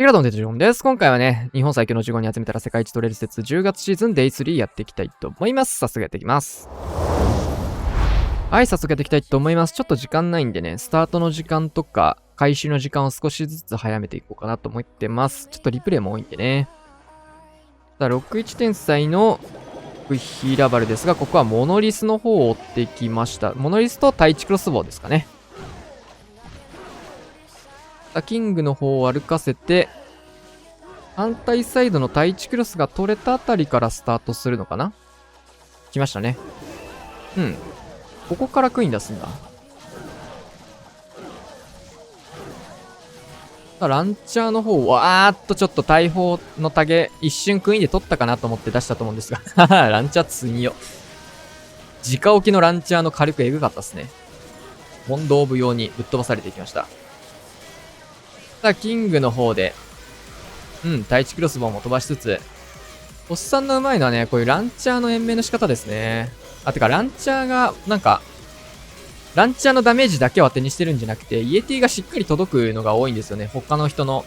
ティラドンデジョンです。今回はね、日本最強の15人集めたら世界一取れる説10月シーズン Day3 やっていきたいと思います。早速やっていきます。はい、早速やっていきたいと思います。ちょっと時間ないんでね、スタートの時間とか、開始の時間を少しずつ早めていこうかなと思ってます。ちょっとリプレイも多いんでね。さあ、61天才のクヒラバルですが、ここはモノリスの方を追ってきました。モノリスとタイチクロスボウですかね。キングの方を歩かせて、反対サイドのタイチクロスが取れたあたりからスタートするのかな。来ましたね。うん。ここからクイーン出すんだ。ランチャーの方は、ちょっと大砲のタゲ、一瞬クイーンで取ったかなと思って出したと思うんですが。ランチャー積よ。直置きのランチャーの火力エグかったっすね。問答無用にぶっ飛ばされていきました。さあ、キングの方で、タイチクロスボウも飛ばしつつ、おっさんのうまいのはね、こういうランチャーの延命の仕方ですね。てか、ランチャーが、ランチャーのダメージだけを当てにしてるんじゃなくて、イエティがしっかり届くのが多いんですよね。他の人の。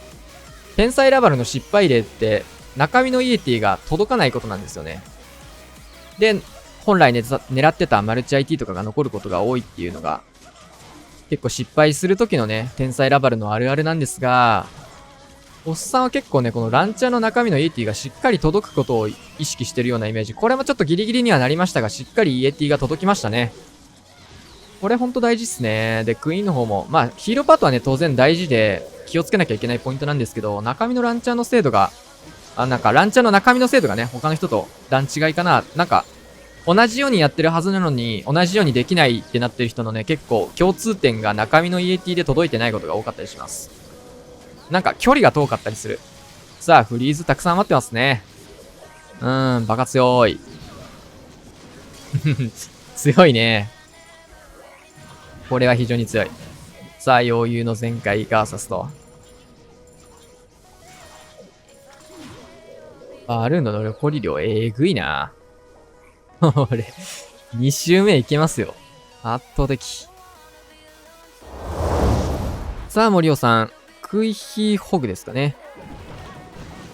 天才ラバルの失敗例って、中身のイエティが届かないことなんですよね。で、本来狙ってたマルチ IT とかが残ることが多いっていうのが、結構失敗する時のね、天才ラバルのあるあるなんですが、おっさんは結構ね、このランチャーの中身のイエティがしっかり届くことを意識してるようなイメージ。これもちょっとギリギリにはなりましたが、しっかりイエティが届きましたね。これほんと大事っすね。で、クイーンの方も、ヒーローパートはね、当然大事で気をつけなきゃいけないポイントなんですけど、中身のランチャーの精度が、ランチャーの中身の精度がね、他の人と段違いかな。同じようにやってるはずなのに、同じようにできないってなってる人のね、結構共通点が中身のイエティで届いてないことが多かったりします。距離が遠かったりする。さあ、フリーズたくさん待ってますね。バカ強い。強いね。これは非常に強い。さあ、余裕の全開ガーサスと。バルーンの残り量えぐいな。これ、2周目いけますよ。圧倒的。さあ、森尾さん。クイヒーホグですかね。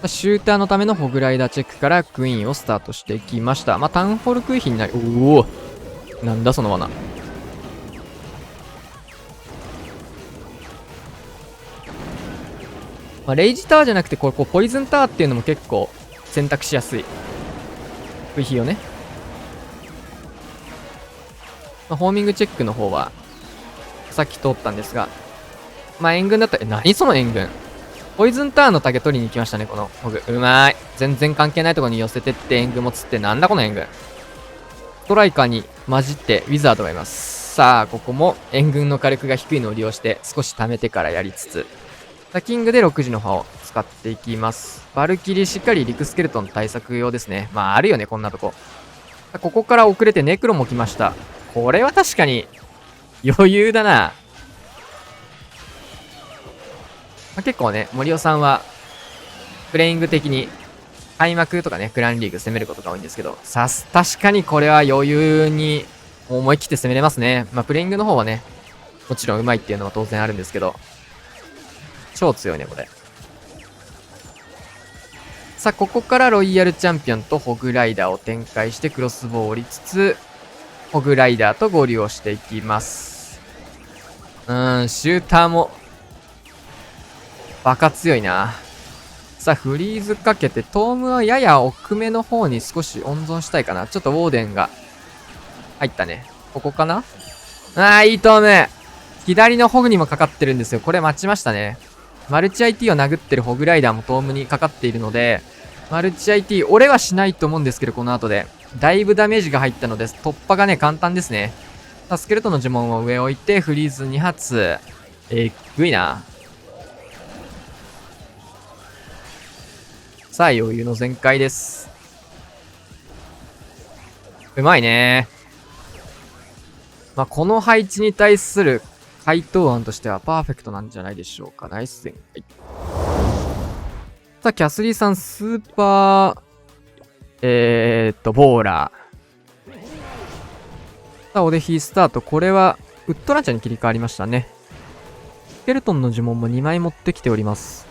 シューターのためのホグライダーチェックからクイーンをスタートしていきました。タウンホールクイヒーになり、おおなんだその罠。レイジタワーじゃなくて、こうポイズンタワーっていうのも結構選択しやすい。クイヒーをね。ホーミングチェックの方は、さっき通ったんですが、援軍だったら、何その援軍。ポイズンターンのタゲ取りに行きましたね、このホグ。うまい。全然関係ないところに寄せてって援軍も釣って、なんだこの援軍。ストライカーに混じってウィザードがいます。さあ、ここも援軍の火力が低いのを利用して少し貯めてからやりつつ、キングで6時の刃を使っていきます。バルキリーしっかりリクスケルトン対策用ですね。あるよね、こんなとこ。ここから遅れてネクロも来ました。これは確かに余裕だな。結構ね、森尾さんは、プレイング的に、開幕とかね、クランリーグ攻めることが多いんですけど、確かにこれは余裕に思い切って攻めれますね。プレイングの方はね、もちろん上手いっていうのは当然あるんですけど、超強いね、これ。さあ、ここからロイヤルチャンピオンとホグライダーを展開してクロスボウを折りつつ、ホグライダーと合流をしていきます。シューターも、バカ強いな。さあ、フリーズかけて、トームはやや奥目の方に少し温存したいかな。ちょっとウォーデンが入ったね。ここかないいトーム。左のホグにもかかってるんですよ。これ待ちましたね。マルチ IT を殴ってるホグライダーもトームにかかっているので、マルチ IT、俺はしないと思うんですけど、この後で。だいぶダメージが入ったので、突破がね、簡単ですね。さあ、スケルトンの呪文を上置いて、フリーズ2発。ぐいな。さあ、余裕の全開です。うまいね。この配置に対する回答案としてはパーフェクトなんじゃないでしょうか。ナイス全開。さあ、キャスリーさん、スーパー、ボーラー。さあ、オデヒースタート。これは、ウッドランチャーに切り替わりましたね。スケルトンの呪文も2枚持ってきております。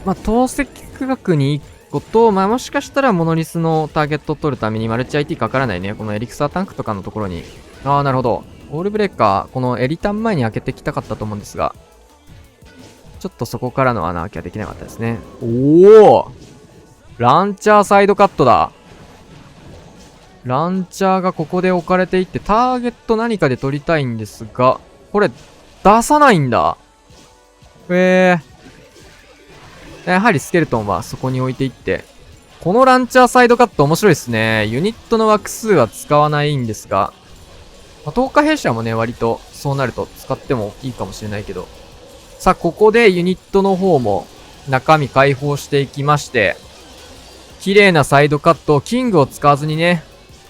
まあ、投石区画に1個と、まあ、もしかしたらモノリスのターゲットを取るためにマルチ IT かからないね。このエリクサータンクとかのところに。ああ、なるほど。オールブレーカー、このエリタン前に開けてきたかったと思うんですが、ちょっとそこからの穴開けはできなかったですね。おお、ランチャーサイドカットだ。ランチャーがここで置かれていって、ターゲット何かで取りたいんですが、これ、出さないんだ。やはりスケルトンはそこに置いていって、このランチャーサイドカット面白いですね。ユニットの枠数は使わないんですが、まあ、10日弊社もね、割とそうなると使ってもいいかもしれないけど。さあ、ここでユニットの方も中身解放していきまして、綺麗なサイドカットをキングを使わずにね、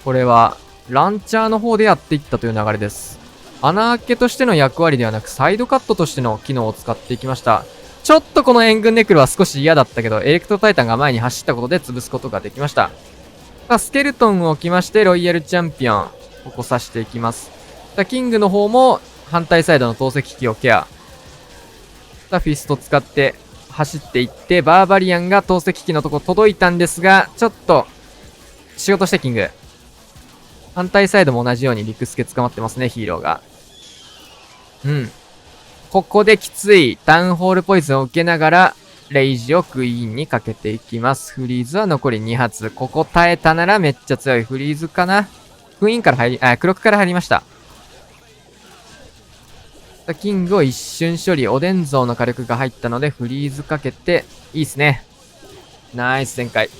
これはランチャーの方でやっていったという流れです。穴開けとしての役割ではなくサイドカットとしての機能を使っていきました。ちょっとこの援軍ネクルは少し嫌だったけど、エレクトタイタンが前に走ったことで潰すことができました。さあ、スケルトンを置きまして、ロイヤルチャンピオン、ここ刺していきます。さあ、キングの方も反対サイドの投石機をケア。さあ、フィスト使って走っていって、バーバリアンが投石機のとこ届いたんですが、ちょっと、仕事してキング。反対サイドも同じようにリクスケ捕まってますね、ヒーローが。ここできついタウンホールポイズンを受けながら、レイジをクイーンにかけていきます。フリーズは残り2発。ここ耐えたならめっちゃ強いフリーズかな。クイーンからクロックから入りました。キングを一瞬処理。おでん像の火力が入ったのでフリーズかけて、いいっすね。ナイス展開。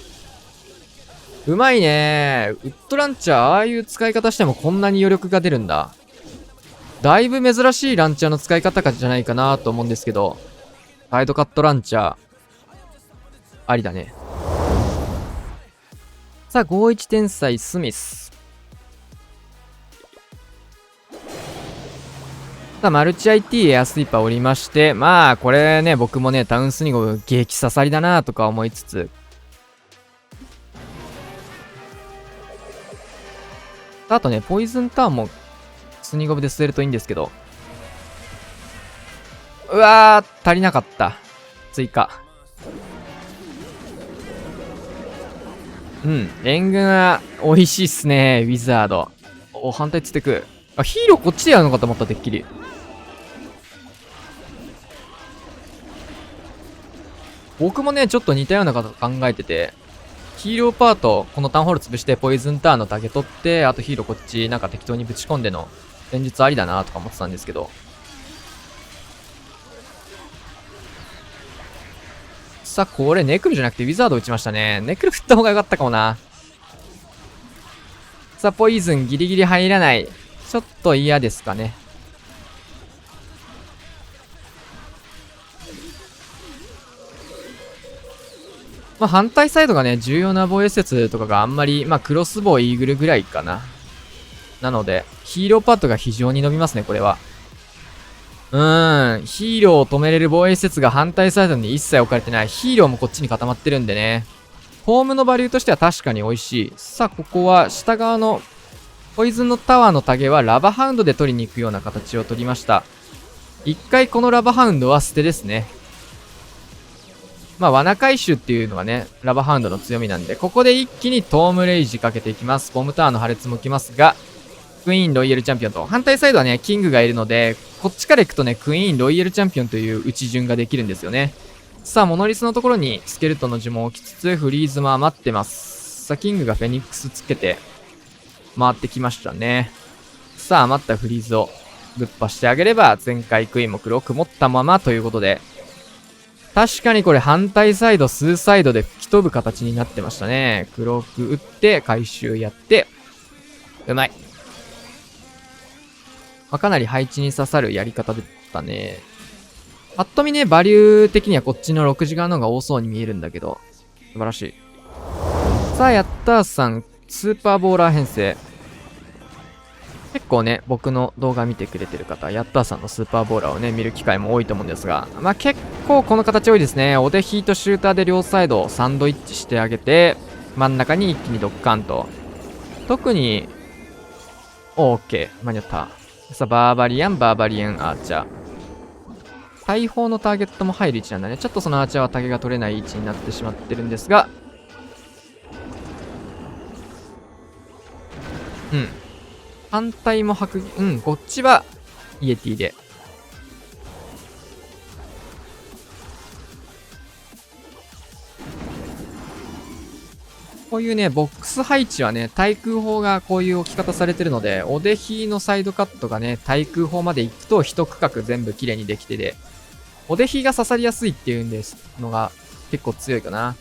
うまいね。ウッドランチャー、ああいう使い方してもこんなに余力が出るんだ。だいぶ珍しいランチャーの使い方じゃないかなと思うんですけど、サイドカットランチャー、ありだね。さあ、51天才スミス。さあ、マルチ IT エアスイーパー降りまして、まあ、これね、僕もね、タウンスニゴ激刺さりだなとか思いつつ、あとね、ポイズンターンもスニゴブで吸えるといいんですけど。うわー、足りなかった。追加。援軍は美味しいっすね、ウィザード。お、反対つってく。あ、ヒーローこっちでやるのかと思った、てっきり。僕もね、ちょっと似たようなこと考えてて、ヒーローパート、このタウンホール潰して、ポイズンターンのタゲ取って、あとヒーローこっちなんか適当にぶち込んでの戦術ありだなとか思ってたんですけど。さあ、これネクルじゃなくてウィザード打ちましたね。ネクル振った方が良かったかもな。さあ、ポイズンギリギリ入らない。ちょっと嫌ですかね。まあ、反対サイドがね、重要な防衛施設とかがあんまり、まあ、クロスボウ、イーグルぐらいかな。なので、ヒーローパートが非常に伸びますね、これは。ヒーローを止めれる防衛施設が反対サイドに一切置かれてない。ヒーローもこっちに固まってるんでね。ホームのバリューとしては確かに美味しい。さあ、ここは下側のポイズンのタワーのタゲはラバハウンドで取りに行くような形を取りました。一回このラバハウンドは捨てですね。まあ、罠回収っていうのがね、ラバハウンドの強みなんで、ここで一気にトームレイジかけていきます。ボムタワーの破裂もきますが、クイーン、ロイヤルチャンピオンと、反対サイドはね、キングがいるので、こっちから行くとね、クイーン、ロイヤルチャンピオンという打ち順ができるんですよね。さあ、モノリスのところにスケルトンの呪文を置きつつ、フリーズも余ってます。さあ、キングがフェニックスつけて、回ってきましたね。さあ、余ったフリーズをぶっ破してあげれば、前回クイーンも黒く持ったままということで、確かにこれ反対サイド、数サイドで吹き飛ぶ形になってましたね。黒く打って、回収やって、うまい。まあ、かなり配置に刺さるやり方だったね。ぱっと見ね、バリュー的にはこっちの6時間の方が多そうに見えるんだけど、素晴らしい。さあ、やったーさん、スーパーボーラー編成。結構ね、僕の動画見てくれてる方、ヤッターさんのスーパーボーラーをね、見る機会も多いと思うんですが、まあ結構この形多いですね。おでヒートシューターで両サイドをサンドイッチしてあげて、真ん中に一気にドッカンと。特に、オーケー、間に合った。さあ、バーバリアン、アーチャー。大砲のターゲットも入る位置なんだね。ちょっとそのアーチャーはタゲが取れない位置になってしまってるんですが、うん。反対もこっちはイエティで。こういうね、ボックス配置はね、対空砲がこういう置き方されてるので、おでひのサイドカットがね、対空砲まで行くと一区画全部綺麗にできてで、おでひが刺さりやすいっていうんですのが結構強いかな。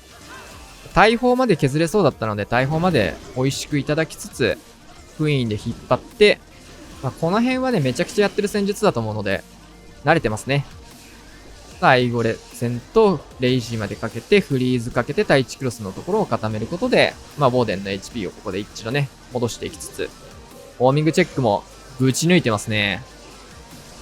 大砲まで削れそうだったので、大砲まで美味しくいただきつつ、クイーンで引っ張って、まあ、この辺はね、めちゃくちゃやってる戦術だと思うので、慣れてますね。アイゴレ戦とレイジーまでかけて、フリーズかけて、対地クロスのところを固めることで、まあ、ボーデンの HP をここで一度ね、戻していきつつ、ウォーミングチェックもぶち抜いてますね。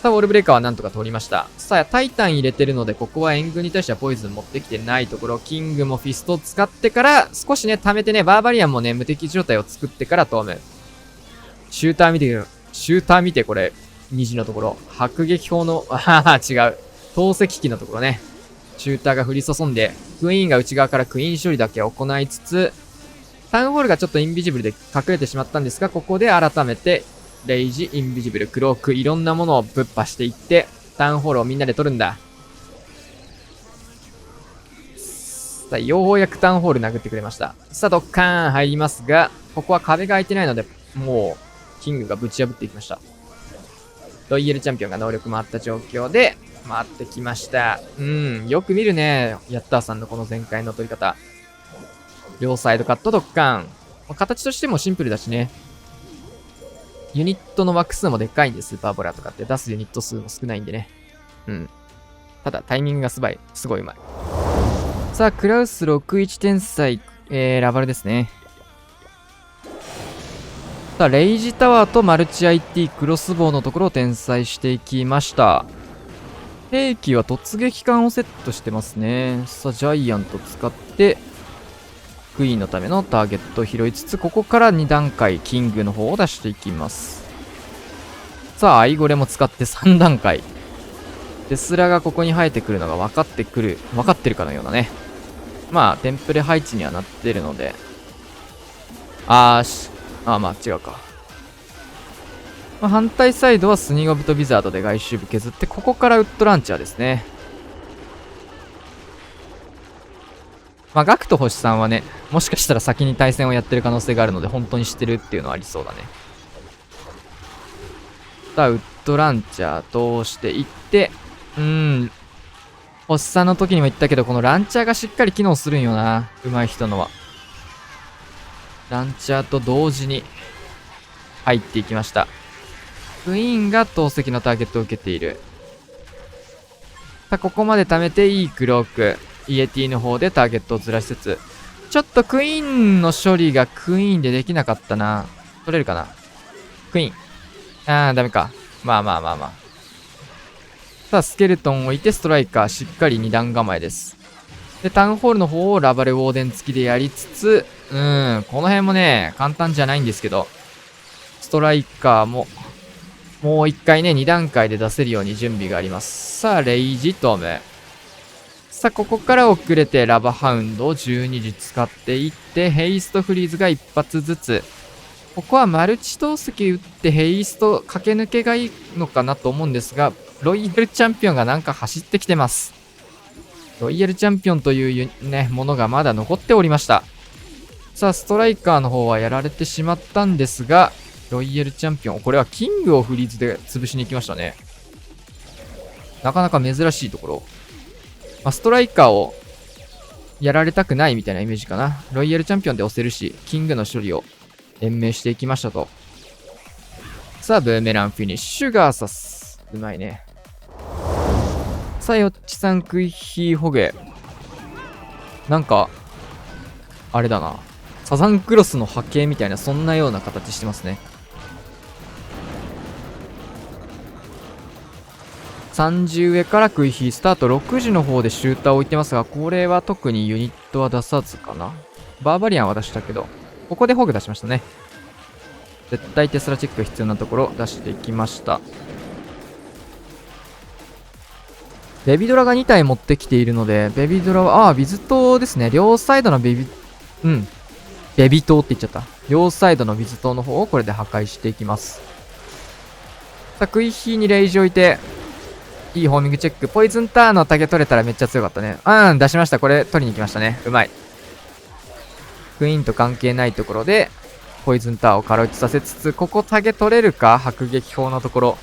さあ、ウォールブレーカーはなんとか通りました。さあ、タイタン入れてるので、ここは援軍に対してはポイズン持ってきてないところ、キングもフィストを使ってから、少しね、貯めてね、バーバリアンもね、無敵状態を作ってからトーム。シューター見て、これ、虹のところ。迫撃砲の、違う。投石機のところね。シューターが降り注んで、クイーンが内側からクイーン処理だけ行いつつ、タウンホールがちょっとインビジブルで隠れてしまったんですが、ここで改めて、レイジ、インビジブル、クローク、いろんなものをぶっ破していって、タウンホールをみんなで取るんだ。さあ、ようやくタウンホール殴ってくれました。さあ、ドッカーン入りますが、ここは壁が開いてないので、もう、キングがぶち破っていきました。ロイヤルチャンピオンが能力回った状況で、回ってきました。よく見るね。ヤッターさんのこの前回の取り方。両サイドカットドッカン。形としてもシンプルだしね。ユニットの枠数もでかいんで、スーパーボラとかって出すユニット数も少ないんでね。ただ、タイミングがすごいうまい。さあ、クラウス61天才、ラバルですね。さあ、レイジタワーとマルチ IT クロスボウのところを転載していきました。兵器は突撃艦をセットしてますね。さあ、ジャイアント使って、クイーンのためのターゲットを拾いつつ、ここから2段階、キングの方を出していきます。さあ、アイゴレも使って3段階。テスラがここに生えてくるのが分かってるかのようなね。まあ、テンプレ配置にはなってるので。まあ違うか。まあ、反対サイドはスニーゴブとビザードで外周部削って、ここからウッドランチャーですね。まあ、ガクと星さんはね、もしかしたら先に対戦をやってる可能性があるので、本当に知ってるっていうのはありそうだね。さあ、ウッドランチャー通していって、星さんの時にも言ったけど、このランチャーがしっかり機能するんよな。上手い人のは。ランチャーと同時に入っていきました。クイーンが投石のターゲットを受けている。さあ、ここまで貯めていいクローク。イエティの方でターゲットをずらしつつ。ちょっとクイーンの処理がクイーンでできなかったな。取れるかな。クイーン。ダメか。まあ。さあ、スケルトンを置いてストライカーしっかり2段構えです。で、タウンホールの方をラバルウォーデン付きでやりつつ、この辺もね、簡単じゃないんですけど、ストライカーも、もう一回ね、2段階で出せるように準備があります。さあ、レイジトム。さあ、ここから遅れてラバハウンドを12時使っていって、ヘイストフリーズが1発ずつ。ここはマルチ投石打ってヘイスト駆け抜けがいいのかなと思うんですが、ロイヤルチャンピオンがなんか走ってきてます。ロイヤルチャンピオンというね、ものがまだ残っておりました。さあ、ストライカーの方はやられてしまったんですが、ロイヤルチャンピオン、これはキングをフリーズで潰しに行きましたね。なかなか珍しいところ。ストライカーをやられたくないみたいなイメージかな。ロイヤルチャンピオンで押せるし、キングの処理を延命していきましたと。さあ、ブーメランフィニッシュガーサス。うまいね。さあ、よっちさんクイヒーホゲ。なんか、あれだな。サザンクロスの波形みたいな、そんなような形してますね。30上からクイヒースタート。6時の方でシューターを置いてますが、これは特にユニットは出さずかな。バーバリアンは出したけど、ここでホグ出しましたね。絶対テスラチェックが必要なところ出していきました。ベビドラが2体持ってきているので、ベビドラは、ビズ島ですね。両サイドのベビ島って言っちゃった。両サイドのビズ島の方をこれで破壊していきます。さあ、クイヒーにレイジ置いて、いいホーミングチェック。ポイズンターンのタゲ取れたらめっちゃ強かったね。出しました。これ取りに行きましたね。うまい。クイーンと関係ないところで、ポイズンターを軽打ちさせつつ、ここタゲ取れるか迫撃砲のところ。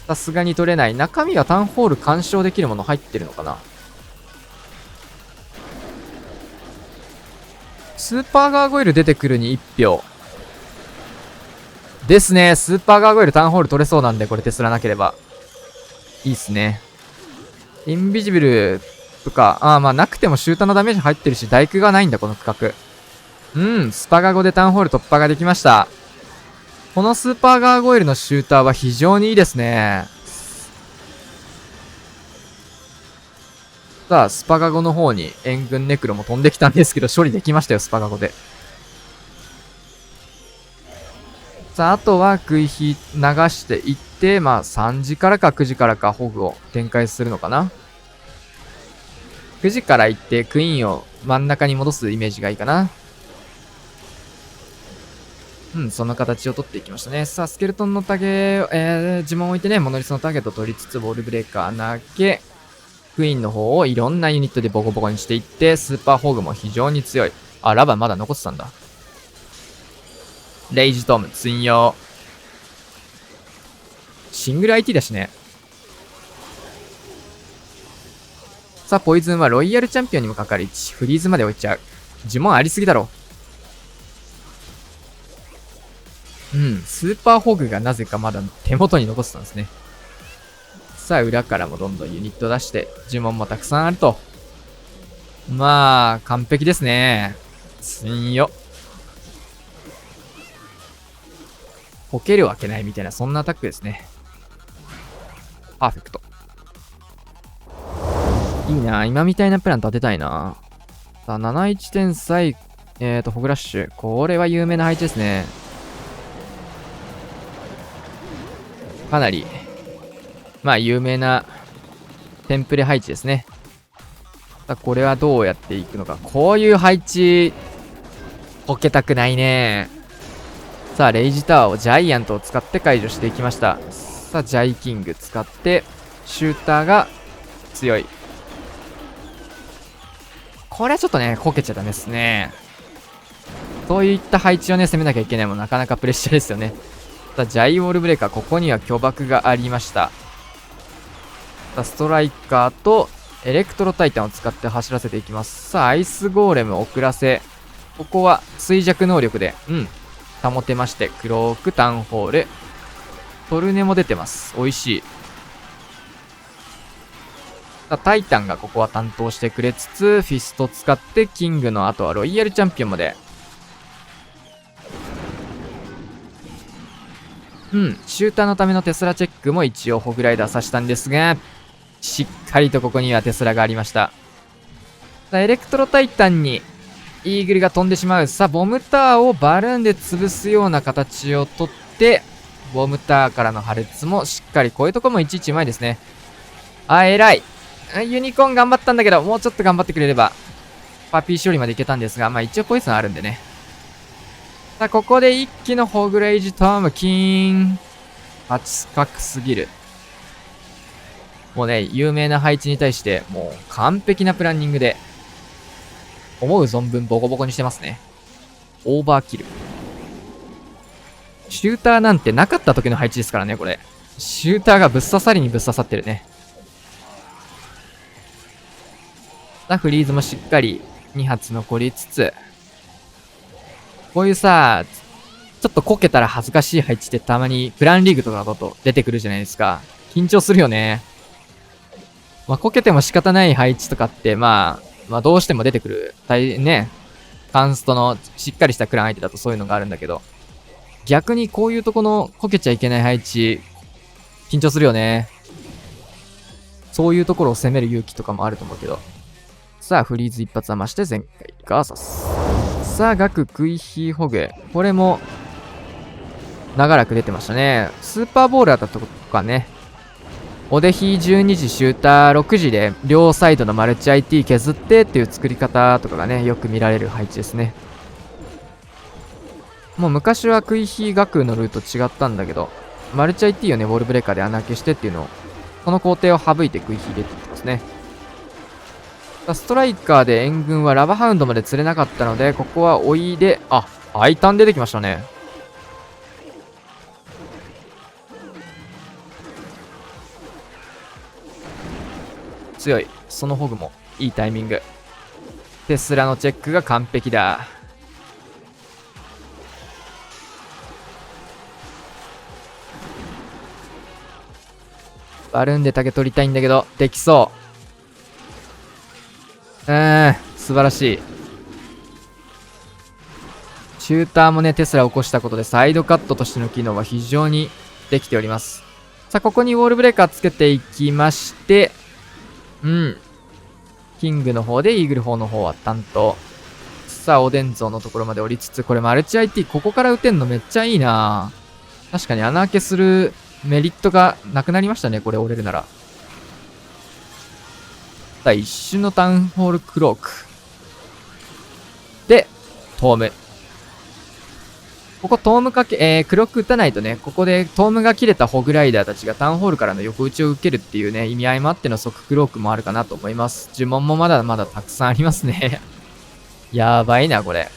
さすがに取れない。中身はタウンホール干渉できるもの入ってるのかな。スーパーガーゴイル出てくるに1票。ですね。スーパーガーゴイルタウンホール取れそうなんで、これテスラなければ。いいっすね。インビジブルとか、なくてもシューターのダメージ入ってるし、大工がないんだ、この区画。スパガゴでタウンホール突破ができました。このスーパーガーゴイルのシューターは非常にいいですね。さあ、スパガゴの方に援軍ネクロも飛んできたんですけど、処理できましたよ、スパガゴで。さあ、あとは食い火流していって、3時からか9時からかホグを展開するのかな。9時から行ってクイーンを真ん中に戻すイメージがいいかな。その形を取っていきましたね。さあ、スケルトンのタゲ、呪文を置いてね、モノリスのターゲットを取りつつ、ボールブレーカー投げ、クイーンの方をいろんなユニットでボコボコにしていって、スーパーホグも非常に強い。ラバまだ残ってたんだ。レイジトーム、ツイン用。シングル IT だしね。さあ、ポイズンはロイヤルチャンピオンにもかかる位置。フリーズまで置いちゃう。呪文ありすぎだろ。スーパーホグがなぜかまだ手元に残ってたんですね。さあ、裏からもどんどんユニット出して、呪文もたくさんあると。完璧ですね。強っ。こけるわけないみたいな、そんなアタックですね。パーフェクト。いいな、今みたいなプラン立てたいな。さあ、71天才、ホグラッシュ。これは有名な配置ですね。かなり、有名なテンプレ配置ですね。さあ、これはどうやっていくのか。こういう配置、こけたくないね。さあ、レイジタワーをジャイアントを使って解除していきました。さあ、ジャイキング使って、シューターが強い。これはちょっとね、こけちゃダメですね。そういった配置をね、攻めなきゃいけないもんなかなかプレッシャーですよね。さあ、ジャイウォールブレーカー、ここには巨爆がありました。さあ、ストライカーとエレクトロタイタンを使って走らせていきます。さあ、アイスゴーレム遅らせ。ここは衰弱能力で、保てまして、クローク、タウンホール。トルネも出てます。美味しい。さあ、タイタンがここは担当してくれつつ、フィスト使ってキングの後はロイヤルチャンピオンまで。シューターのためのテスラチェックも一応ホグライダー刺したんですが、しっかりとここにはテスラがありました。さあ、エレクトロタイタンにイーグルが飛んでしまう。さあ、ボムターをバルーンで潰すような形をとって、ボムターからの破裂もしっかり、こういうとこもいちいちうまいですね。偉い。ユニコーン頑張ったんだけど、もうちょっと頑張ってくれれば、パピー処理までいけたんですが、一応ポイズンあるんでね。さあ、ここで一気のホグレイジトーム、キーン。近くすぎる。もうね、有名な配置に対して、もう完璧なプランニングで、思う存分ボコボコにしてますね。オーバーキル。シューターなんてなかった時の配置ですからね、これ。シューターがぶっ刺さりにぶっ刺さってるね。さあ、フリーズもしっかり2発残りつつ、こういうさ、ちょっとこけたら恥ずかしい配置ってたまにプランリーグとかだと出てくるじゃないですか。緊張するよね。こけても仕方ない配置とかって、どうしても出てくる。ね。カンストのしっかりしたクラン相手だとそういうのがあるんだけど、逆にこういうとこのこけちゃいけない配置、緊張するよね。そういうところを攻める勇気とかもあると思うけど。さあ、フリーズ一発余して前回ガーサス。さあ、ガク、クイヒーホグ。これも、長らく出てましたね。スーパーボールだったとかね。おでひ12時シューター6時で両サイドのマルチ IT 削ってっていう作り方とかがね、よく見られる配置ですね。もう昔はクイヒ学のルート違ったんだけど、マルチ IT をね、ウォールブレーカーで穴開けしてっていうのを、この工程を省いてクイヒ入れていってますね。ストライカーで援軍はラバハウンドまで釣れなかったので、ここは追いで、あ、アイタン出てきましたね。強い。そのホグもいいタイミング。テスラのチェックが完璧だ。バルーンで竹取りたいんだけど、できそう。素晴らしい。シューターもね、テスラを起こしたことでサイドカットとしての機能は非常にできております。さあ、ここにウォールブレーカーつけていきまして、キングの方でイーグル4の方は担当。さあ、おでん像のところまで降りつつ、これマルチ IT ここから撃てんのめっちゃいいな。確かに穴開けするメリットがなくなりましたね、これ折れるなら。さあ、一瞬のタウンホールクローク。で、トーム。ここトームかけ、クロック打たないとね、ここでトームが切れたホグライダーたちがタウンホールからの横打ちを受けるっていうね、意味合いもあっての即クロークもあるかなと思います。呪文もまだまだたくさんありますね。やばいな、これ。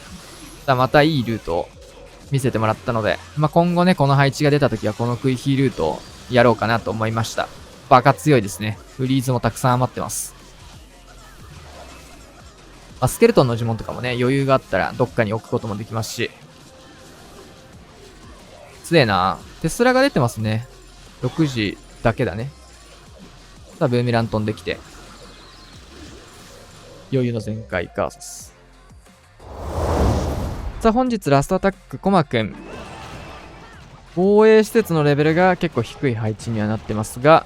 さあ、またいいルートを見せてもらったので、今後ね、この配置が出た時はこのクイヒールートをやろうかなと思いました。バカ強いですね。フリーズもたくさん余ってます。スケルトンの呪文とかもね、余裕があったらどっかに置くこともできますし。強えな。テスラが出てますね。6時だけだね。さあ、ブーメラン飛んできて。余裕の全開ガーサス。さあ、本日ラストアタック、コマくん。防衛施設のレベルが結構低い配置にはなってますが、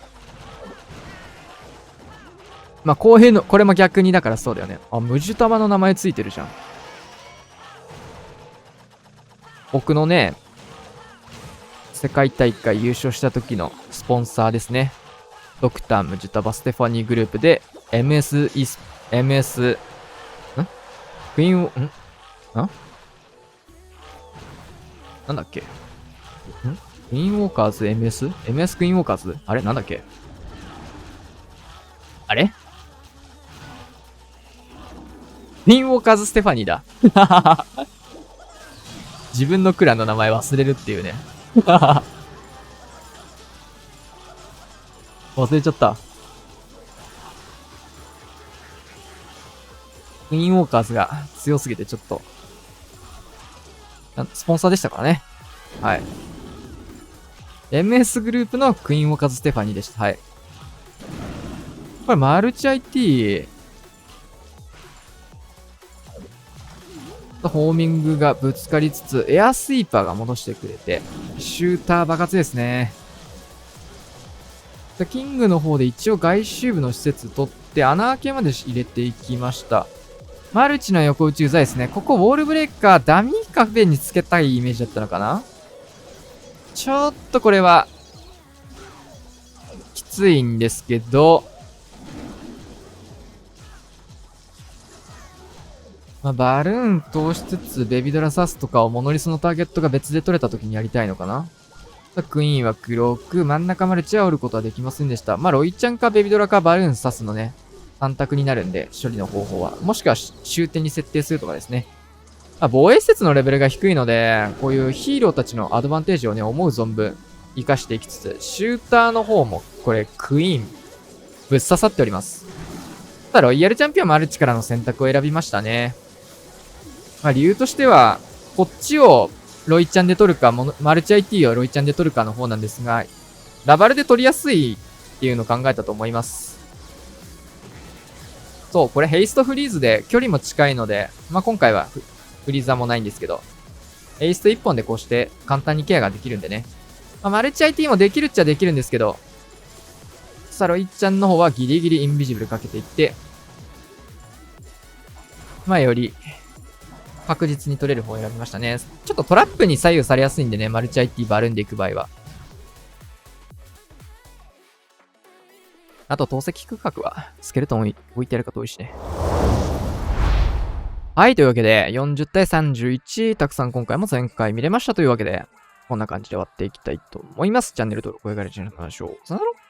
こういうの、これも逆にだからそうだよね。あ、ムジュタマの名前ついてるじゃん。僕のね、世界大会優勝した時のスポンサーですね。ドクタームジュタバステファニーグループで MS、クイーンを、なんだっけクイーンウォーカーズ MS クイーンウォーカーズあれなんだっけあれクイーンウォーカーズステファニーだ。自分のクランの名前忘れるっていうね。忘れちゃった。クイーンウォーカーズが強すぎてちょっと、スポンサーでしたからね。はい。MS グループのクイーンウォーカーズステファニーでした。はい。これマルチ IT、ホーミングがぶつかりつつ、エアスイーパーが戻してくれて、シューター爆発ですね。キングの方で一応外周部の施設取って穴開けまで入れていきました。マルチの横打ちうざいですね。ここウォールブレーカーダミーカフェにつけたいイメージだったのかな。ちょっとこれはきついんですけど、バルーン通しつつベビドラ刺すとかをモノリスのターゲットが別で取れた時にやりたいのかな。クイーンは黒く、真ん中マルチは折ることはできませんでした。ロイちゃんかベビドラかバルーン刺すのね、3択になるんで、処理の方法は。もしくは終点に設定するとかですね。防衛施設のレベルが低いので、こういうヒーローたちのアドバンテージをね、思う存分活かしていきつつ、シューターの方も、これ、クイーン、ぶっ刺さっております。ただ、ロイヤルチャンピオンマルチからの選択を選びましたね。理由としては、こっちをロイちゃんで取るか、マルチ IT をロイちゃんで取るかの方なんですが、ラバルで取りやすいっていうのを考えたと思います。そう、これヘイストフリーズで距離も近いので、今回はフリーザーもないんですけど、ヘイスト1本でこうして簡単にケアができるんでね。マルチ IT もできるっちゃできるんですけど、さあロイちゃんの方はギリギリインビジブルかけていって、より、確実に取れる方を選びましたね。ちょっとトラップに左右されやすいんでね、マルチ IT バルーンで行く場合は。あと、透析区画は、スケルトン置いてあるか遠いしね。はい、というわけで、40対31、たくさん今回も前回見れましたというわけで、こんな感じで終わっていきたいと思います。チャンネル登録、お願いしましょう。さよなら。